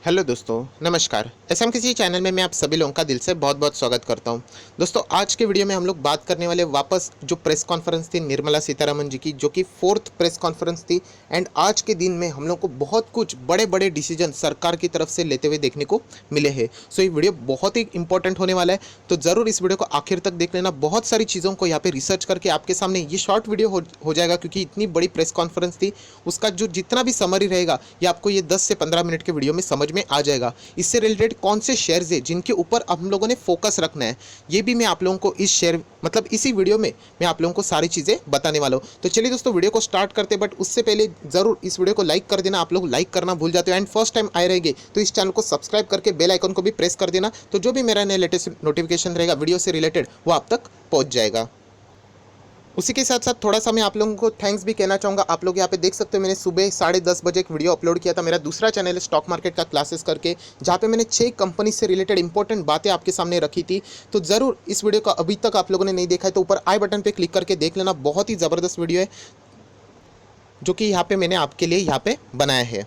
Hello दोस्तों, नमस्कार। SM किसी चैनल में मैं आप सभी लोगों का दिल से बहुत बहुत स्वागत करता हूं। दोस्तों, आज के वीडियो में हम लोग बात करने वाले वापस जो प्रेस कॉन्फ्रेंस थी निर्मला सीतारमण जी की, जो कि फोर्थ प्रेस कॉन्फ्रेंस थी। एंड आज के दिन में हम लोग को बहुत कुछ बड़े बड़े डिसीजन सरकार की तरफ से लेते हुए देखने को मिले हैं। सो ये वीडियो बहुत ही इंपॉर्टेंट होने वाला है, तो ज़रूर इस वीडियो को आखिर तक देख लेना। बहुत सारी चीज़ों को यहाँ पे रिसर्च करके आपके सामने ये शॉर्ट वीडियो हो जाएगा, क्योंकि इतनी बड़ी प्रेस कॉन्फ्रेंस थी। उसका जो जितना भी समरी रहेगा ये आपको ये 10 से 15 मिनट के वीडियो में समझ में आ जाएगा। इससे रिलेटेड कौन से शेयर्स है जिनके ऊपर हम लोगों ने फोकस रखना है, ये भी मैं आप लोगों को इस शेयर मतलब इसी वीडियो में मैं आप लोगों को सारी चीज़ें बताने वाला हूँ। तो चलिए दोस्तों, वीडियो को स्टार्ट करते हैं, बट उससे पहले ज़रूर इस वीडियो को लाइक कर देना। आप लोग लाइक करना भूल जाते हो, एंड फर्स्ट टाइम आए रहेंगे तो इस चैनल को सब्सक्राइब करके बेल आइकन को भी प्रेस कर देना, तो जो भी मेरा नया लेटेस्ट नोटिफिकेशन रहेगा वीडियो से रिलेटेड वो आप तक पहुँच जाएगा। उसी के साथ साथ थोड़ा सा मैं आप लोगों को थैंक्स भी कहना चाहूँगा। आप लोग यहाँ पे देख सकते हो, मैंने सुबह 10:30 बजे एक वीडियो अपलोड किया था। मेरा दूसरा चैनल है स्टॉक मार्केट का क्लासेस करके, जहाँ पे मैंने 6 कंपनी से रिलेटेड इंपॉर्टेंट बातें आपके सामने रखी थी। तो ज़रूर इस वीडियो का अभी तक आप लोगों ने नहीं देखा है तो ऊपर आई बटन पर क्लिक करके देख लेना। बहुत ही ज़बरदस्त वीडियो है जो कि यहाँ पर मैंने आपके लिए यहाँ पर बनाया है।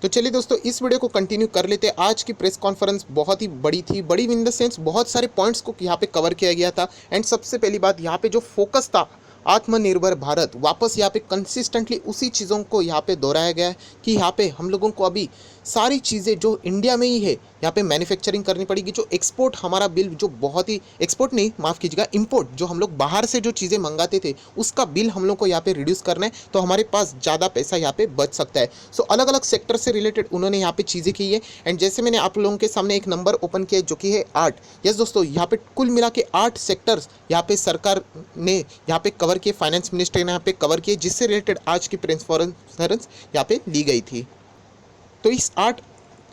तो चलिए दोस्तों, इस वीडियो को कंटिन्यू कर लेते हैं। आज की प्रेस कॉन्फ्रेंस बहुत ही बड़ी थी, बड़ी इन द सेंस बहुत सारे पॉइंट्स को यहाँ पे कवर किया गया था। एंड सबसे पहली बात, यहाँ पे जो फोकस था आत्मनिर्भर भारत, वापस यहाँ पे कंसिस्टेंटली उसी चीज़ों को यहाँ पे दोहराया गया है कि यहाँ पे हम लोगों को अभी सारी चीज़ें जो इंडिया में ही है यहाँ पे मैन्युफैक्चरिंग करनी पड़ेगी। जो एक्सपोर्ट हमारा बिल जो बहुत ही एक्सपोर्ट नहीं, माफ़ कीजिएगा, इंपोर्ट, जो हम लोग बाहर से जो चीज़ें मंगाते थे उसका बिल हम लोग को यहाँ पे रिड्यूस करना है, तो हमारे पास ज़्यादा पैसा यहाँ पे बच सकता है। सो अलग अलग सेक्टर से रिलेटेड उन्होंने यहाँ पे चीज़ें की है। एंड जैसे मैंने आप लोगों के सामने एक नंबर ओपन किया जो कि है 8। यस दोस्तों, यहाँ पे कुल मिला के 8 सेक्टर्स यहाँ पे सरकार ने यहाँ पे कवर किए, फाइनेंस मिनिस्टर ने यहाँ पे कवर किए, जिससे रिलेटेड आज की प्रेस कॉन्फ्रेंस यहाँ पे ली गई थी। तो इस 8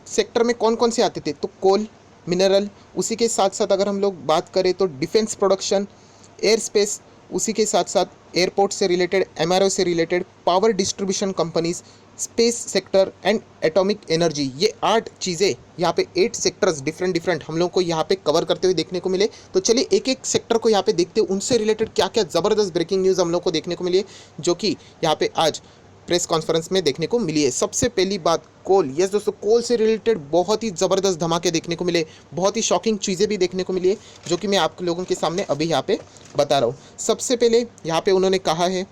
सेक्टर में कौन कौन से आते थे, तो कोल, मिनरल, उसी के साथ साथ अगर हम लोग बात करें तो डिफेंस प्रोडक्शन, एयर स्पेस, उसी के साथ साथ एयरपोर्ट से रिलेटेड, एमआरओ से related, power distribution companies, space sector and atomic energy. ये 8 चीज़ें यहाँ पे 8 सेक्टर्स डिफरेंट हम लोग को यहाँ पे कवर करते हुए देखने को मिले। तो चलिए एक एक सेक्टर को यहाँ पे देखते हैं, उनसे रिलेटेड क्या क्या ज़बरदस्त ब्रेकिंग न्यूज़ हम लोग को देखने को मिली है, जो कि यहाँ पे आज प्रेस कॉन्फ्रेंस में देखने को मिली है। सबसे पहली बात, कोल। यस दोस्तों, कोल से रिलेटेड बहुत ही ज़बरदस्त धमाके देखने को मिले, बहुत ही शॉकिंग चीज़ें भी देखने को मिली है, जो कि मैं आप लोगों के सामने अभी यहाँ पे बता रहा हूँ। सबसे पहले यहाँ पे उन्होंने कहा है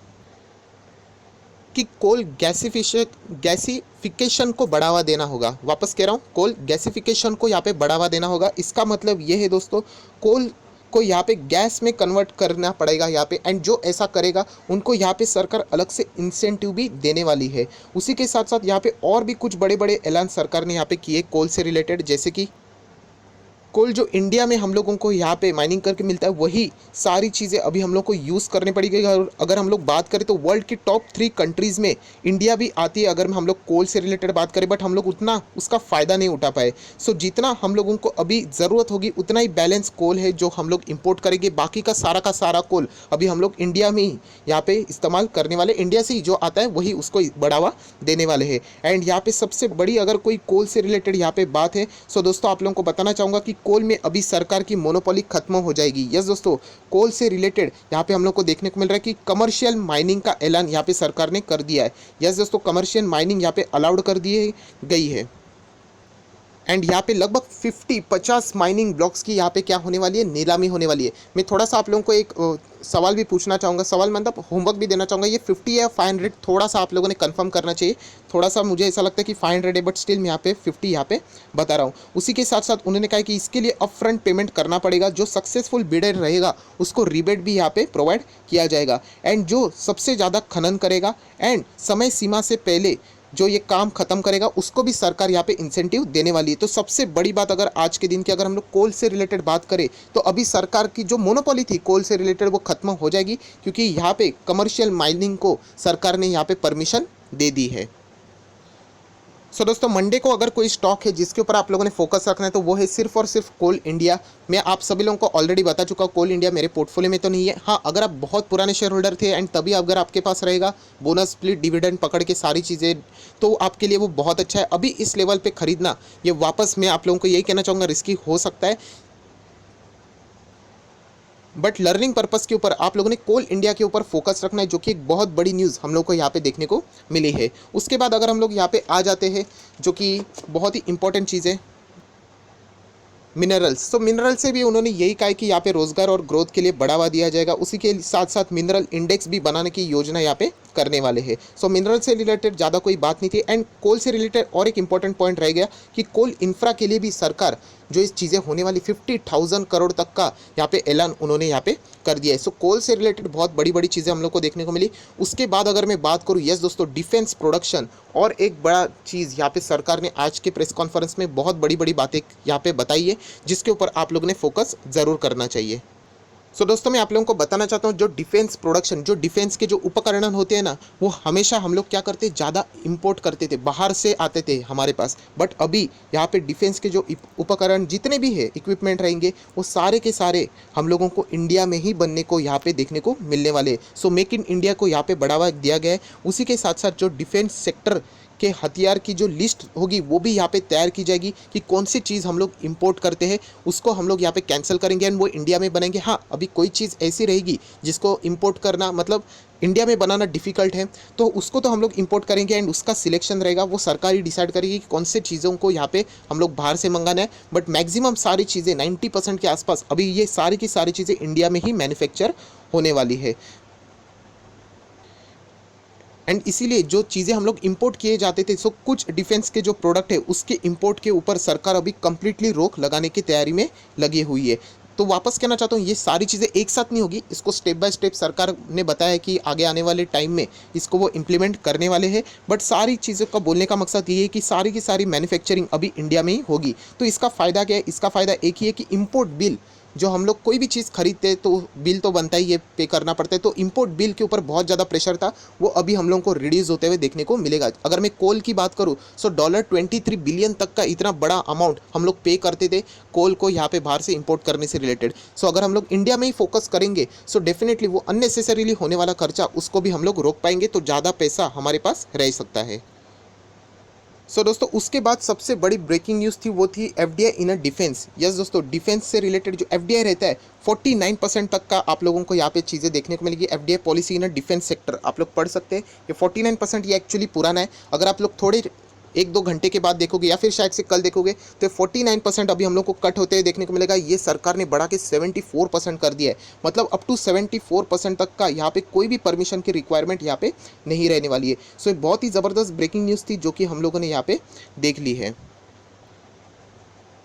कि कोल गैसिफिकेशन को बढ़ावा देना होगा। वापस कह रहा हूँ, कोल गैसिफिकेशन को यहाँ पे बढ़ावा देना होगा। इसका मतलब ये है दोस्तों, कोल को यहाँ पे गैस में कन्वर्ट करना पड़ेगा यहाँ पे, एंड जो ऐसा करेगा उनको यहाँ पे सरकार अलग से इंसेंटिव भी देने वाली है। उसी के साथ साथ यहाँ पे और भी कुछ बड़े बड़े ऐलान सरकार ने यहाँ पे किए कोल से रिलेटेड, जैसे कि कोल जो इंडिया में हम लोगों को यहाँ पे माइनिंग करके मिलता है, वही सारी चीज़ें अभी हम लोग को यूज़ करनी पड़ेगी। और अगर हम लोग बात करें तो वर्ल्ड की टॉप 3 कंट्रीज़ में इंडिया भी आती है अगर हम लोग कोल से रिलेटेड बात करें, बट हम लोग उतना उसका फ़ायदा नहीं उठा पाए। सो जितना हम लोगों को अभी ज़रूरत होगी उतना ही बैलेंस कोल है जो हम लोग इम्पोर्ट करेंगे। बाकी का सारा कोल अभी हम लोग इंडिया में ही यहाँ पे इस्तेमाल करने वाले, इंडिया से ही जो आता है वही उसको बढ़ावा देने वाले हैं। एंड यहाँ पे सबसे बड़ी अगर कोई कोल से रिलेटेड यहाँ पे बात है, सो दोस्तों आप लोगों को बताना चाहूँगा कि कोल में अभी सरकार की मोनोपोली खत्म हो जाएगी। यस दोस्तों, कोल से रिलेटेड यहाँ पे हम लोग को देखने को मिल रहा है कि कमर्शियल माइनिंग का ऐलान यहाँ पे सरकार ने कर दिया है। यस दोस्तों, कमर्शियल माइनिंग यहाँ पे अलाउड कर दी गई है। एंड यहाँ पे लगभग 50 माइनिंग ब्लॉक्स की यहाँ पे क्या होने वाली है, नीलामी होने वाली है। मैं थोड़ा सा आप लोगों को एक सवाल भी पूछना चाहूँगा, सवाल मतलब होमवर्क भी देना चाहूँगा। ये 50 या 500, थोड़ा सा आप लोगों ने कंफर्म करना चाहिए। थोड़ा सा मुझे ऐसा लगता है कि 500 है, बट स्टिल मैं यहाँ पे 50 यहाँ पे बता रहा हूँ। उसी के साथ साथ उन्होंने कहा कि इसके लिए अपफ्रंट पेमेंट करना पड़ेगा। जो सक्सेसफुल बिडर रहेगा उसको रिबेट भी यहाँ पे प्रोवाइड किया जाएगा। एंड जो सबसे ज़्यादा खनन करेगा एंड समय सीमा से पहले जो ये काम खत्म करेगा उसको भी सरकार यहाँ पे इंसेंटिव देने वाली है। तो सबसे बड़ी बात अगर आज के दिन की अगर हम लोग कोल से रिलेटेड बात करें तो अभी सरकार की जो मोनोपोली थी कोल से रिलेटेड वो खत्म हो जाएगी, क्योंकि यहाँ पे कमर्शियल माइनिंग को सरकार ने यहाँ पे परमिशन दे दी है। सो दोस्तों, मंडे को अगर कोई स्टॉक है जिसके ऊपर आप लोगों ने फोकस रखना है तो वो है सिर्फ और सिर्फ कोल इंडिया। मैं आप सभी लोगों को ऑलरेडी बता चुका हूँ, कोल इंडिया मेरे पोर्टफोलियो में तो नहीं है। हाँ, अगर आप बहुत पुराने शेयर होल्डर थे एंड तभी अगर आपके पास रहेगा बोनस स्प्लिट डिविडेंड पकड़ के सारी चीज़ें, तो आपके लिए वो बहुत अच्छा है। अभी इस लेवल पर खरीदना ये वापस मैं आप लोगों को यही कहना चाहूँगा रिस्की हो सकता है। बट लर्निंग पर्पस के ऊपर आप लोगों ने कोल इंडिया के ऊपर फोकस रखना है, जो कि एक बहुत बड़ी न्यूज़ हम लोग को यहाँ पे देखने को मिली है। उसके बाद अगर हम लोग यहाँ पे आ जाते हैं, जो कि बहुत ही इंपॉर्टेंट चीज़ है, मिनरल्स। तो मिनरल से भी उन्होंने यही कहा है कि यहाँ पे रोजगार और ग्रोथ के लिए बढ़ावा दिया जाएगा। उसी के साथ साथ मिनरल इंडेक्स भी बनाने की योजना यहाँ पे करने वाले हैं। सो मिनरल से रिलेटेड ज़्यादा कोई बात नहीं थी। एंड कोल से रिलेटेड और एक इंपॉर्टेंट पॉइंट रह गया कि कोल इंफ्रा के लिए भी सरकार जो इस चीज़ें होने वाली 50,000 करोड़ तक का यहाँ पे ऐलान उन्होंने यहाँ पे कर दिया है। सो कोल से रिलेटेड बहुत बड़ी बड़ी चीज़ें हम लोग को देखने को मिली। उसके बाद अगर मैं बात करूँ, यस दोस्तों, डिफेंस प्रोडक्शन और एक बड़ा चीज़ यहाँ पे सरकार ने आज के प्रेस कॉन्फ्रेंस में बहुत बड़ी बड़ी बातें यहाँ पे बताई है, जिसके ऊपर आप लोगों ने फोकस ज़रूर करना चाहिए। सो दोस्तों, मैं आप लोगों को बताना चाहता हूँ, जो डिफेंस प्रोडक्शन, जो डिफेंस के जो उपकरण होते हैं ना, वो हमेशा हम लोग क्या करते, ज़्यादा इंपोर्ट करते थे, बाहर से आते थे हमारे पास। बट अभी यहाँ पे डिफेंस के जो उपकरण जितने भी है, इक्विपमेंट रहेंगे, वो सारे के सारे हम लोगों को इंडिया में ही बनने को यहाँ पे देखने को मिलने वाले। सो मेक इन इंडिया को यहाँ पे बढ़ावा दिया गया है। उसी के साथ साथ जो डिफेंस सेक्टर के हथियार की जो लिस्ट होगी वो भी यहाँ पे तैयार की जाएगी कि कौन सी चीज़ हम लोग इंपोर्ट करते हैं, उसको हम लोग यहाँ पे कैंसिल करेंगे एंड वो इंडिया में बनेंगे। हाँ, अभी कोई चीज़ ऐसी रहेगी जिसको इंपोर्ट करना मतलब इंडिया में बनाना डिफ़िकल्ट है, तो उसको तो हम लोग इंपोर्ट करेंगे एंड उसका सिलेक्शन रहेगा, वो सरकार ही डिसाइड करेगी कि कौन से चीज़ों को यहाँ पे हम लोग बाहर से मंगाना है। बट मैक्सिमम सारी चीज़ें 90% के आसपास अभी ये सारी की सारी चीज़ें इंडिया में ही मैन्युफैक्चर होने वाली है। एंड इसीलिए जो चीज़ें हम लोग इंपोर्ट किए जाते थे, सो कुछ डिफेंस के जो प्रोडक्ट है उसके इंपोर्ट के ऊपर सरकार अभी कंप्लीटली रोक लगाने की तैयारी में लगी हुई है। तो वापस कहना चाहता हूँ, ये सारी चीज़ें एक साथ नहीं होगी, इसको स्टेप बाय स्टेप सरकार ने बताया है कि आगे आने वाले टाइम में इसको वो इम्प्लीमेंट करने वाले हैं। बट सारी चीज़ों का बोलने का मकसद ये है कि सारी की सारी मैन्युफैक्चरिंग अभी इंडिया में ही होगी। तो इसका फ़ायदा क्या है? इसका फ़ायदा एक ही है कि इम्पोर्ट बिल, जो हम लोग कोई भी चीज़ खरीदते हैं तो बिल तो बनता ही है, पे करना पड़ता है। तो इंपोर्ट बिल के ऊपर बहुत ज़्यादा प्रेशर था, वो अभी हम लोगों को रिड्यूस होते हुए देखने को मिलेगा। अगर मैं कोल की बात करूँ, सो $23 बिलियन तक का इतना बड़ा अमाउंट हम लोग पे करते थे कोल को यहाँ पे बाहर से इंपोर्ट करने से रिलेटेड। सो अगर हम लोग इंडिया में ही फोकस करेंगे, सो डेफिनेटली वो अननेसेसरीली होने वाला खर्चा उसको भी हम लोग रोक पाएंगे, तो ज़्यादा पैसा हमारे पास रह सकता है। सो दोस्तों, उसके बाद सबसे बड़ी ब्रेकिंग न्यूज़ थी, वो थी FDI in a defence. Yes दोस्तों, डिफेंस से रिलेटेड जो एफडीआई रहता है 49% तक का आप लोगों को यहाँ पे चीज़ें देखने को मिलेगी। FDI policy in a defence sector आप लोग पढ़ सकते हैं। ये 49% ये एक्चुअली पुराना है। अगर आप लोग थोड़े 1-2 घंटे के बाद देखोगे या फिर शायद से कल देखोगे, तो 49% अभी हम लोग को कट होते हुए देखने को मिलेगा। ये सरकार ने बढ़ा के 74% कर दिया है। मतलब अप टू 74% तक का यहाँ पे कोई भी परमिशन की रिक्वायरमेंट यहाँ पे नहीं रहने वाली है। सो ये बहुत ही ज़बरदस्त ब्रेकिंग न्यूज़ थी, जो कि हम लोगों ने यहाँ पे देख ली है।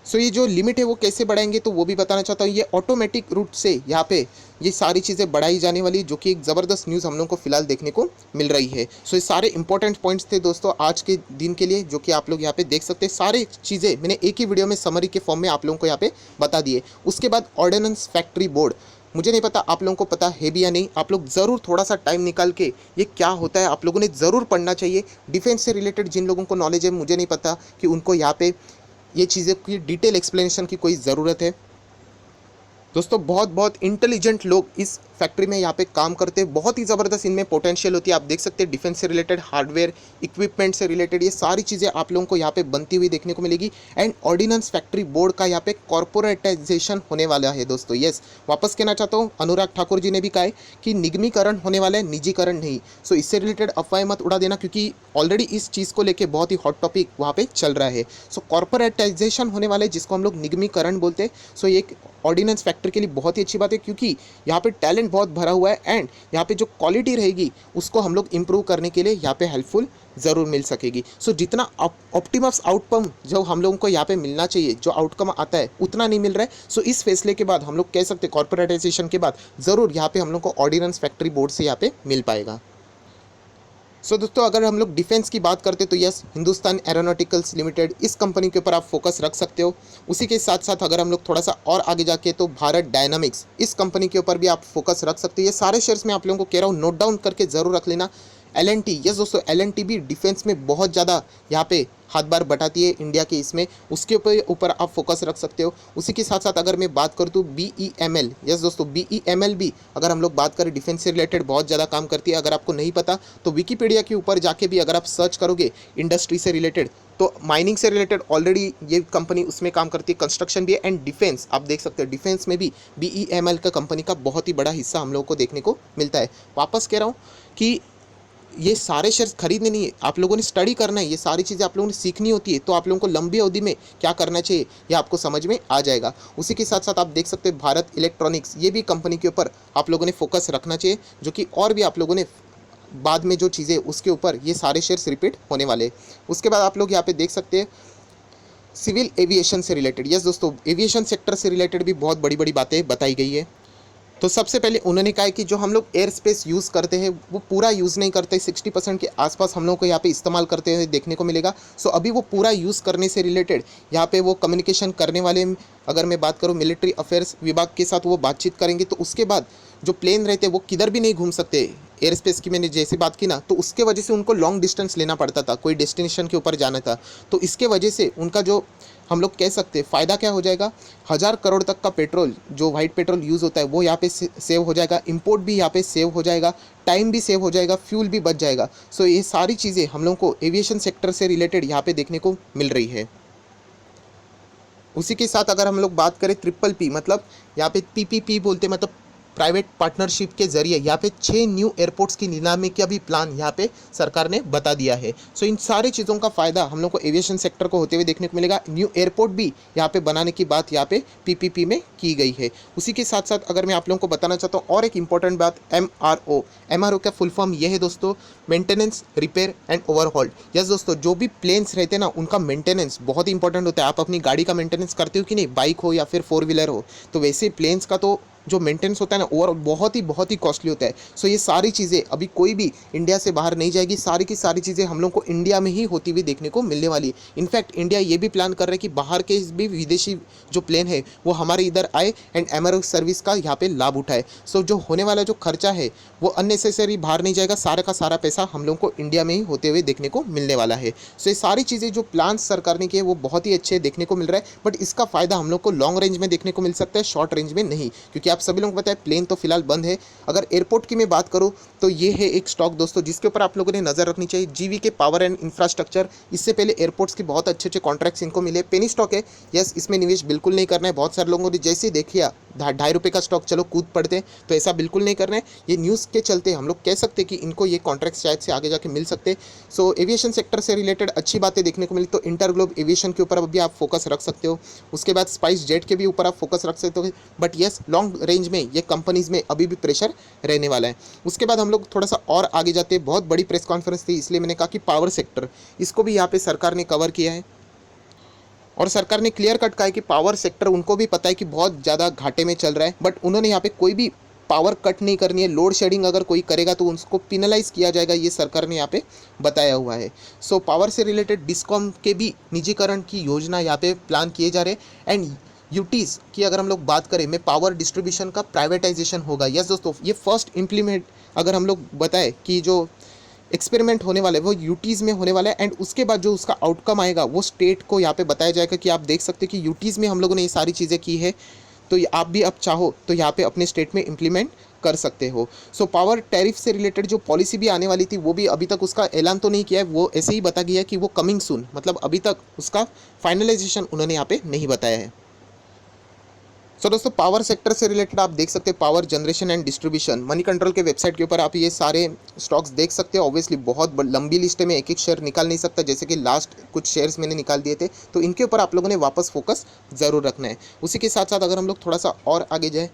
सो ये जो लिमिट है वो कैसे बढ़ाएंगे, तो वो भी बताना चाहता हूँ। ये ऑटोमेटिक रूट से यहाँ पे ये सारी चीज़ें बढ़ाई जाने वाली, जो कि एक ज़बरदस्त न्यूज़ हम लोगों को फिलहाल देखने को मिल रही है। सो ये सारे इंपॉर्टेंट पॉइंट्स थे दोस्तों आज के दिन के लिए, जो कि आप लोग यहाँ पे देख सकते हैं। सारी चीज़ें मैंने एक ही वीडियो में समरी के फॉर्म में आप लोगों को यहाँ पे बता दिए। उसके बाद ऑर्डिनेंस फैक्ट्री बोर्ड, मुझे नहीं पता आप लोगों को पता है भी या नहीं। आप लोग ज़रूर थोड़ा सा टाइम निकाल के ये क्या होता है आप लोगों ने ज़रूर पढ़ना चाहिए। डिफेंस से रिलेटेड जिन लोगों को नॉलेज है, मुझे नहीं पता कि उनको यहाँ पे ये चीज़ें की डिटेल एक्सप्लेनेशन की कोई ज़रूरत है। दोस्तों, बहुत बहुत इंटेलिजेंट लोग इस फैक्ट्री में यहाँ पे काम करते हैं। बहुत ही ज़बरदस्त इनमें पोटेंशियल होती है। आप देख सकते हैं डिफेंस से रिलेटेड, हार्डवेयर, इक्विपमेंट से रिलेटेड ये सारी चीज़ें आप लोगों को यहाँ पे बनती हुई देखने को मिलेगी। एंड ऑर्डिनेंस फैक्ट्री बोर्ड का यहाँ पे कॉर्पोरेटाइजेशन होने वाला है दोस्तों। यस, वापस कहना चाहता हूँ, अनुराग ठाकुर जी ने भी कहा है कि निगमीकरण होने वाला है, निजीकरण नहीं। सो इससे रिलेटेड अफवाहें मत उड़ा देना, क्योंकि ऑलरेडी इस चीज़ को लेकर बहुत ही हॉट टॉपिक वहाँ पे चल रहा है। सो कॉर्पोरेटाइजेशन होने वाला है, जिसको हम लोग निगमीकरण बोलते हैं। सो ये एक ऑर्डिनेंस फैक्ट्री के लिए बहुत ही अच्छी बात है, क्योंकि यहाँ पे टैलेंट बहुत भरा हुआ है एंड यहाँ पे जो क्वालिटी रहेगी उसको हम लोग इम्प्रूव करने के लिए यहाँ पे हेल्पफुल ज़रूर मिल सकेगी। सो जितना ऑप्टिमस आउटकम जो हम लोगों को यहाँ पे मिलना चाहिए, जो आउटकम आता है उतना नहीं मिल रहा है। सो इस फैसले के बाद हम लोग कह सकते हैं, कॉर्पोरेटाइजेशन के बाद ज़रूर यहाँ पे हम लोग को ऑर्डिनेंस फैक्ट्री बोर्ड से यहाँ पे मिल पाएगा। सो दोस्तों, अगर हम लोग डिफेंस की बात करते तो यस, हिंदुस्तान एरोनॉटिकल्स लिमिटेड, इस कंपनी के ऊपर आप फोकस रख सकते हो। उसी के साथ साथ अगर हम लोग थोड़ा सा और आगे जाके, तो भारत डायनामिक्स, इस कंपनी के ऊपर भी आप फोकस रख सकते हो। ये सारे शेयर्स में आप लोगों को कह रहा हूँ, नोट डाउन करके ज़रूर रख लेना। एल यस दोस्तों, एल भी डिफेंस में बहुत ज़्यादा यहाँ पे हाथ बार बटाती है इंडिया के, इसमें उसके ऊपर आप फोकस रख सकते हो। उसी के साथ साथ अगर मैं बात करूँ तो BEML, यस दोस्तों BEML भी अगर हम लोग बात करें डिफेंस से रिलेटेड बहुत ज़्यादा काम करती है। अगर आपको नहीं पता तो विकीपीडिया के ऊपर जाके भी अगर आप सर्च करोगे इंडस्ट्री से रिलेटेड तो माइनिंग से रिलेटेड ऑलरेडी ये कंपनी उसमें काम करती है, कंस्ट्रक्शन भी है एंड डिफेंस आप देख सकते हो, डिफेंस में भी BEML का कंपनी का बहुत ही बड़ा हिस्सा हम लोगों को देखने को मिलता है। वापस कह रहा हूँ कि ये सारे शेयर्स खरीदने नहीं है, आप लोगों ने स्टडी करना है, ये सारी चीज़ें आप लोगों ने सीखनी होती है, तो आप लोगों को लंबी अवधि में क्या करना चाहिए ये आपको समझ में आ जाएगा। उसी के साथ साथ आप देख सकते हैं भारत इलेक्ट्रॉनिक्स, ये भी कंपनी के ऊपर आप लोगों ने फोकस रखना चाहिए, जो कि और भी आप लोगों ने बाद में जो चीज़ें उसके ऊपर ये सारे शेयर्स रिपीट होने वाले। उसके बाद आप लोग यहाँ पे देख सकते हैं सिविल एविएशन से रिलेटेड, यस दोस्तों एविएशन सेक्टर से रिलेटेड भी बहुत बड़ी बड़ी बातें बताई गई है। तो सबसे पहले उन्होंने कहा है कि जो हम लोग एयर स्पेस यूज़ करते हैं वो पूरा यूज़ नहीं करते, 60% के आसपास हम लोग को यहाँ पे इस्तेमाल करते हुए देखने को मिलेगा। सो अभी वो पूरा यूज़ करने से रिलेटेड यहाँ पे वो कम्युनिकेशन करने वाले, अगर मैं बात करूँ मिलिट्री अफेयर्स विभाग के साथ वो बातचीत करेंगे, तो उसके बाद जो प्लेन रहते हैं वो किधर भी नहीं घूम सकते। एयर स्पेस की मैंने जैसे बात की ना, तो उसके वजह से उनको लॉन्ग डिस्टेंस लेना पड़ता था, कोई डेस्टिनेशन के ऊपर जाना था, तो इसके वजह से उनका जो हम लोग कह सकते हैं फ़ायदा क्या हो जाएगा, 1000 करोड़ तक का पेट्रोल जो वाइट पेट्रोल यूज़ होता है वो यहाँ पे सेव हो जाएगा, इंपोर्ट भी यहाँ पे सेव हो जाएगा, टाइम भी सेव हो जाएगा, फ्यूल भी बच जाएगा। सो ये सारी चीज़ें हम लोग को एविएशन सेक्टर से रिलेटेड यहाँ पे देखने को मिल रही है। उसी के साथ अगर हम लोग बात करें PPP, मतलब यहाँ पे PPP बोलते हैं, मतलब प्राइवेट पार्टनरशिप के जरिए यहाँ पे 6 न्यू एयरपोर्ट्स की नीलामी का भी प्लान यहाँ पे सरकार ने बता दिया है। सो इन सारी चीज़ों का फ़ायदा हम लोग को एविएशन सेक्टर को होते हुए देखने को मिलेगा। न्यू एयरपोर्ट भी यहाँ पे बनाने की बात यहाँ पे PPP में की गई है। उसी के साथ साथ अगर मैं आप लोगों को बताना चाहता हूँ और एक इंपॉर्टेंट बात, MRO का फुल फॉर्म ये है दोस्तों, maintenance repair and overhaul. Yes दोस्तों, जो भी प्लेन्स रहते हैं ना उनका मेंटेनेंस बहुत ही इंपॉर्टेंट होता है। आप अपनी गाड़ी का मेंटेनेंस करते हो कि नहीं, बाइक हो या फिर 4 व्हीलर हो, तो वैसे प्लेन्स का तो जो मेंटेनेंस होता है ना ओवरऑल बहुत ही कॉस्टली होता है। सो ये सारी चीज़ें अभी कोई भी इंडिया से बाहर नहीं जाएगी, सारी की सारी चीज़ें हम लोग को इंडिया में ही होती हुई देखने को मिलने वाली। इनफैक्ट इंडिया ये भी प्लान कर रहा है कि बाहर के भी विदेशी जो प्लेन है वो हमारे इधर आए एंड MRO सर्विस का यहाँ पे लाभ उठाए। सो जो होने वाला जो खर्चा है वो अननेसेसरी बाहर नहीं जाएगा, सारा का सारा पैसा हम लोग को इंडिया में ही होते हुए देखने को मिलने वाला है। सो ये सारी चीज़ें जो प्लान सरकार ने किए वो बहुत ही अच्छे देखने को मिल रहा है, बट इसका फ़ायदा हम लोग को लॉन्ग रेंज में देखने को मिल सकता है, शॉर्ट रेंज में नहीं, क्योंकि आप सभी लोगों को पता है प्लेन तो फिलहाल बंद है। अगर एयरपोर्ट की मैं बात करूं तो ये है एक स्टॉक दोस्तों जिसके ऊपर आप लोगों ने नजर रखनी चाहिए, GVK पावर एंड इंफ्रास्ट्रक्चर। इससे पहले एयरपोर्ट्स के बहुत अच्छे अच्छे कॉन्ट्रैक्ट्स इनको मिले, पेनी स्टॉक है, यस इसमें निवेश बिल्कुल नहीं करना है। बहुत सारे लोगों ने जैसे ही देखिए ₹2.5 का स्टॉक चलो कूद पड़ते हैं, तो ऐसा बिल्कुल नहीं करना है। ये न्यूज़ के चलते हम लोग कह सकते हैं कि इनको ये कॉन्ट्रैक्ट शायद से आगे जाके मिल सकते। सो एविएशन सेक्टर से रिलेटेड अच्छी बातें देखने को मिली, तो इंटरग्लोब एविएशन के ऊपर भी आप फोकस रख सकते हो। उसके बाद स्पाइस जेट के भी ऊपर आप फोकस रख सकते हो, बट यस लॉन्ग रेंज में ये कंपनीज में अभी भी प्रेशर रहने वाला है। उसके बाद हम लोग थोड़ा सा और आगे जाते हैं, बहुत बड़ी प्रेस कॉन्फ्रेंस थी इसलिए मैंने कहा कि पावर सेक्टर इसको भी यहाँ पे सरकार ने कवर किया है, और सरकार ने क्लियर कट कहा है कि पावर सेक्टर उनको भी पता है कि बहुत ज़्यादा घाटे में चल रहा है, बट उन्होंने यहाँ पे कोई भी पावर कट नहीं करनी है। लोड शेडिंग अगर कोई करेगा तो उसको पिनलाइज किया जाएगा, ये सरकार ने यहाँ पे बताया हुआ है। सो पावर से रिलेटेड डिस्कॉम के भी निजीकरण की योजना यहाँ पे प्लान किए जा रहे हैं। एंड यूटीज़ की अगर हम लोग बात करें में पावर डिस्ट्रीब्यूशन का प्राइवेटाइजेशन होगा। यस दोस्तों, ये फर्स्ट इम्प्लीमेंट अगर हम लोग बताएं कि जो एक्सपेरिमेंट होने वाला है वो यूटीज़ में होने वाला है, एंड उसके बाद जो उसका आउटकम आएगा वो स्टेट को यहाँ पे बताया जाएगा कि आप देख सकते हैं कि यूटीज़ में हम लोगों ने ये सारी चीज़ें की है, तो आप भी अब चाहो तो यहाँ पे अपने स्टेट में इम्प्लीमेंट कर सकते हो। सो पावर टैरिफ से रिलेटेड जो पॉलिसी भी आने वाली थी वो भी अभी तक उसका ऐलान तो नहीं किया है, वो ऐसे ही बता गया है कि वो कमिंग सून, मतलब अभी तक उसका फाइनलाइजेशन उन्होंने यहाँ पे नहीं बताया है। सो दोस्तों पावर सेक्टर से रिलेटेड आप देख सकते हैं power generation and distribution, money control के वेबसाइट के ऊपर आप ये सारे स्टॉक्स देख सकते हो। ऑब्वियसली बहुत लंबी लिस्ट है, मैं एक एक शेयर निकाल नहीं सकता, जैसे कि लास्ट कुछ शेयर्स मैंने निकाल दिए थे, तो इनके ऊपर आप लोगों ने वापस फोकस ज़रूर रखना है। उसी के साथ साथ अगर हम लोग थोड़ा सा और आगे जाए,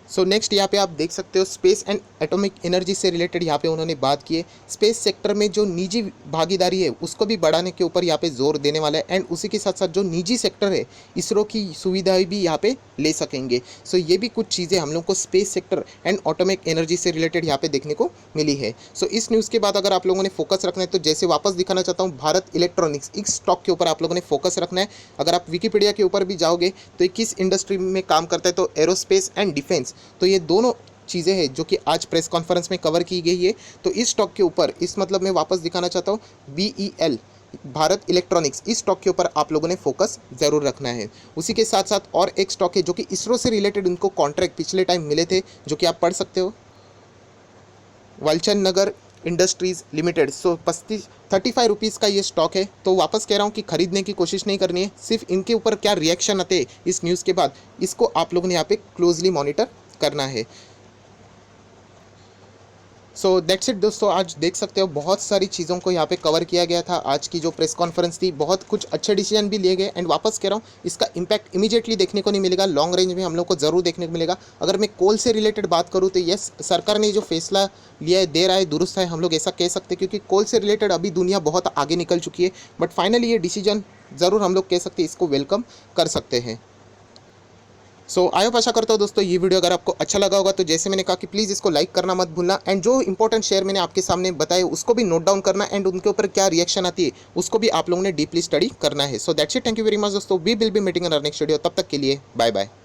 सो नेक्स्ट यहाँ पे आप देख सकते हो स्पेस एंड एटॉमिक एनर्जी से रिलेटेड यहाँ पे उन्होंने बात की है। स्पेस सेक्टर में जो निजी भागीदारी है उसको भी बढ़ाने के ऊपर यहाँ पे जोर देने वाला है, एंड उसी के साथ साथ जो निजी सेक्टर है इसरो की सुविधाएं भी यहाँ पे ले सकेंगे। सो ये भी कुछ चीज़ें हम लोग को space sector and atomic energy से रिलेटेड यहाँ पे देखने को मिली है। सो इस न्यूज़ के बाद अगर आप लोगों ने फोकस रखना है तो जैसे वापस दिखाना चाहता हूँ भारत इलेक्ट्रॉनिक्स, इस स्टॉक के ऊपर आप लोगों ने फोकस रखना है। अगर आप विकीपीडिया के ऊपर भी जाओगे तो ये किस इंडस्ट्री में काम करता है, तो एरोस्पेस एंड डिफेंस, तो ये दोनों चीज़ें हैं जो कि आज प्रेस कॉन्फ्रेंस में कवर की गई है। तो इस स्टॉक के ऊपर इस मतलब मैं वापस दिखाना चाहता हूँ, BEL भारत इलेक्ट्रॉनिक्स, इस स्टॉक के ऊपर आप लोगों ने फोकस ज़रूर रखना है। उसी के साथ साथ और एक स्टॉक है जो कि इसरो से रिलेटेड उनको कॉन्ट्रैक्ट पिछले टाइम मिले थे, जो कि आप पढ़ सकते हो, वालचंद नगर इंडस्ट्रीज़ लिमिटेड। सो 35 रुपीज़ का ये स्टॉक है। तो वापस कह रहा हूँ कि खरीदने की कोशिश नहीं करनी है, सिर्फ इनके ऊपर क्या रिएक्शन आते हैं इस न्यूज़ के बाद, इसको आप लोगों ने यहाँ पे क्लोजली मॉनिटर करना है। सो दैट्स इट दोस्तों, आज देख सकते हो बहुत सारी चीज़ों को यहाँ पे कवर किया गया था। आज की जो प्रेस कॉन्फ्रेंस थी, बहुत कुछ अच्छे डिसीजन भी लिए गए। एंड वापस कह रहा हूँ, इसका इम्पैक्ट इमीडिएटली देखने को नहीं मिलेगा, लॉन्ग रेंज में हम लोग को ज़रूर देखने को मिलेगा। अगर मैं कोल से रिलेटेड बात करूँ तो यस, सरकार ने जो फैसला लिया है, दे रहा है, दुरुस्त है, हम लोग ऐसा कह सकते हैं, क्योंकि कोल से रिलेटेड अभी दुनिया बहुत आगे निकल चुकी है। बट फाइनली ये डिसीजन ज़रूर हम लोग कह सकते हैं, इसको वेलकम कर सकते हैं। सो आई होप, आशा करता हूँ दोस्तों ये वीडियो अगर आपको अच्छा लगा होगा तो जैसे मैंने कहा कि प्लीज़ इसको लाइक करना मत भूलना। एंड जो इंपॉर्टेंट शेयर मैंने आपके सामने बताए उसको भी नोट डाउन करना, एंड उनके ऊपर क्या रिएक्शन आती है उसको भी आप लोगों ने डीपली स्टडी करना है। So that's it, thank you very much दोस्तों, we will be meeting in our next video. तब तक के लिए बाय बाय।